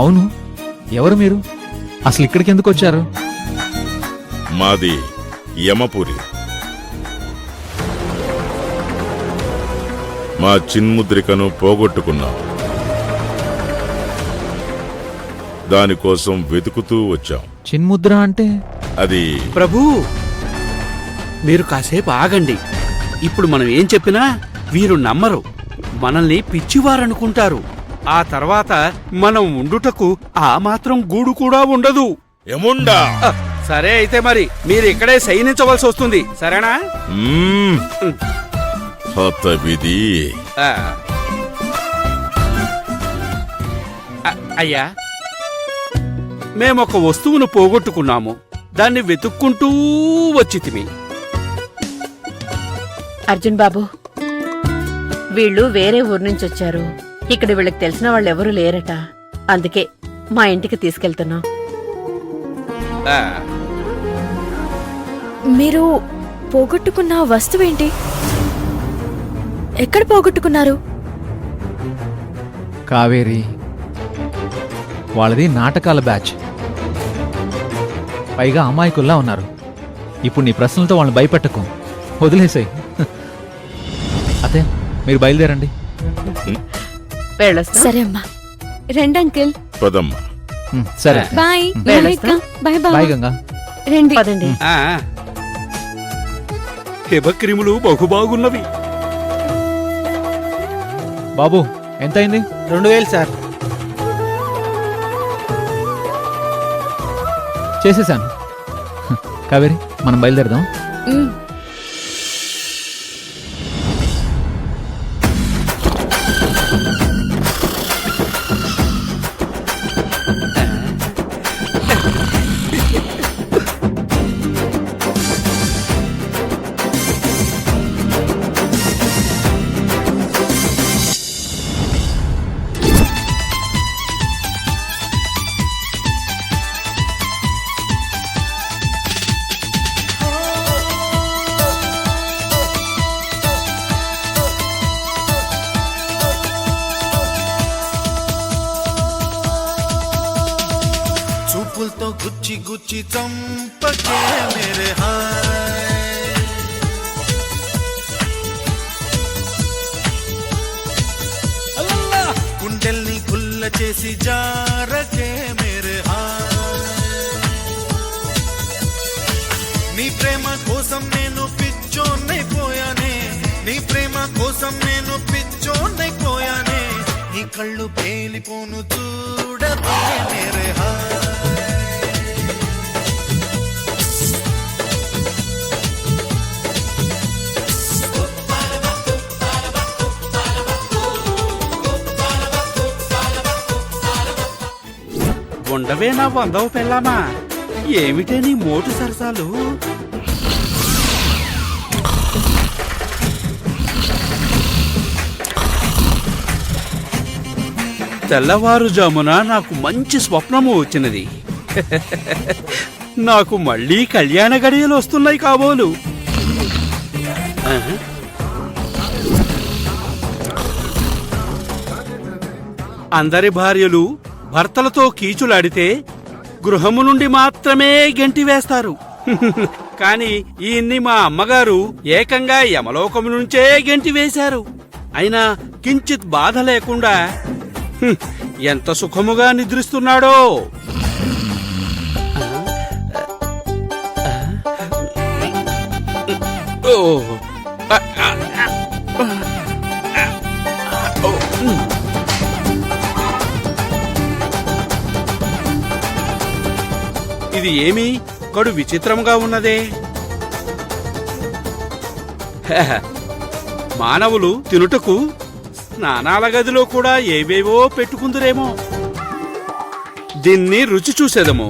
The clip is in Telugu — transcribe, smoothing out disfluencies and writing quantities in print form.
అవును, ఎవరు మీరు? అసలు ఇక్కడికి ఎందుకు వచ్చారు? మాది యమపురి. మా చిన్ముద్రికను పోగొట్టుకున్నాం. దానికోసం వెతుకుతూ వచ్చాం. చిన్ముద్ర అంటే? అది ప్రభూ, మీరు కాసేపు ఆగండి. ఇప్పుడు మనం ఏం చెప్పినా వీరు నమ్మరు. మనల్ని పిచ్చివారనుకుంటారు. ఆ తర్వాత మనం ఉండుటకు ఆ మాత్రం గూడు కూడా ఉండదు. యముండా! సరే అయితే మరి మీరు ఇక్కడే శయనించవలసి వస్తుంది, సరేనా? హతవిధి. అయ్యా, మేమొక వస్తువును పోగొట్టుకున్నాము. దాన్ని వెతుక్కుంటూ వచ్చితిమి. అర్జున్ బాబు, వీళ్ళు వేరే ఊరు నుంచి వచ్చారు. ఇక్కడ వీళ్ళకి తెలిసిన వాళ్ళు ఎవరూ లేరట. అందుకే మా ఇంటికి తీసుకెళ్తున్నాం. మీరు పోగొట్టుకున్న వస్తువేంటి? ఎక్కడ పోగొట్టుకున్నారు? కావేరి, వాళ్ళది నాటకాల బ్యాచ్. పైగా అమాయకుల్లా ఉన్నారు. ఇప్పుడు నీ ప్రశ్నలతో వాళ్ళని భయపెట్టకు, వదిలేసాయి. అదే, మీరు బయలుదేరండి. సరే అమ్మా, రండి అంకిల్. పదమ్మా. సరే, బాయ్. Bye bye Ganga. రండి. పదండి. హిమక్రిములు బహుబాగున్నవి. బాబు, ఎంత అయింది? 2000 సార్. చేసేసాను. కావేరి, మనం బయలుదేరదాం. చూపులతో గుచ్చి గుచ్చి చంపకే మేరే హాయ్, గుండెల్ని గుల్ల చేసి జారకే మేరే హాయ్, నీ ప్రేమ కోసం నేను పిచ్చోన్నైపోయానే, నీ ప్రేమ కోసం నేను పిచ్చోన్నైపోయానే, నీ కళ్ళు పేలిపోను చూడకే మేరే హాయ్. ఉండవే నా 100వ పెళ్ళామా, ఏమిటే నీ మోటు సరసాలు? తెల్లవారుజామున నాకు మంచి స్వప్నము వచ్చినది. నాకు మళ్ళీ కళ్యాణ గడియలు వస్తున్నాయి కాబోలు. అందరి భార్యలు భర్తలతో కీచులాడితే గృహము నుండి మాత్రమే గెంటి వేస్తారు. కాని ఈయన్ని మా అమ్మగారు ఏకంగా యమలోకము నుంచే గెంటి వేశారు. అయినా కించిత్ బాధ లేకుండా ఎంత సుఖముగా నిద్రిస్తున్నాడో. ఇది ఏమి కడు విచిత్రంగా ఉన్నదే. మానవులు తినుటకు స్నానాల గదిలో కూడా ఏవేవో పెట్టుకుందురేమో. దీన్ని రుచి చూసేదము.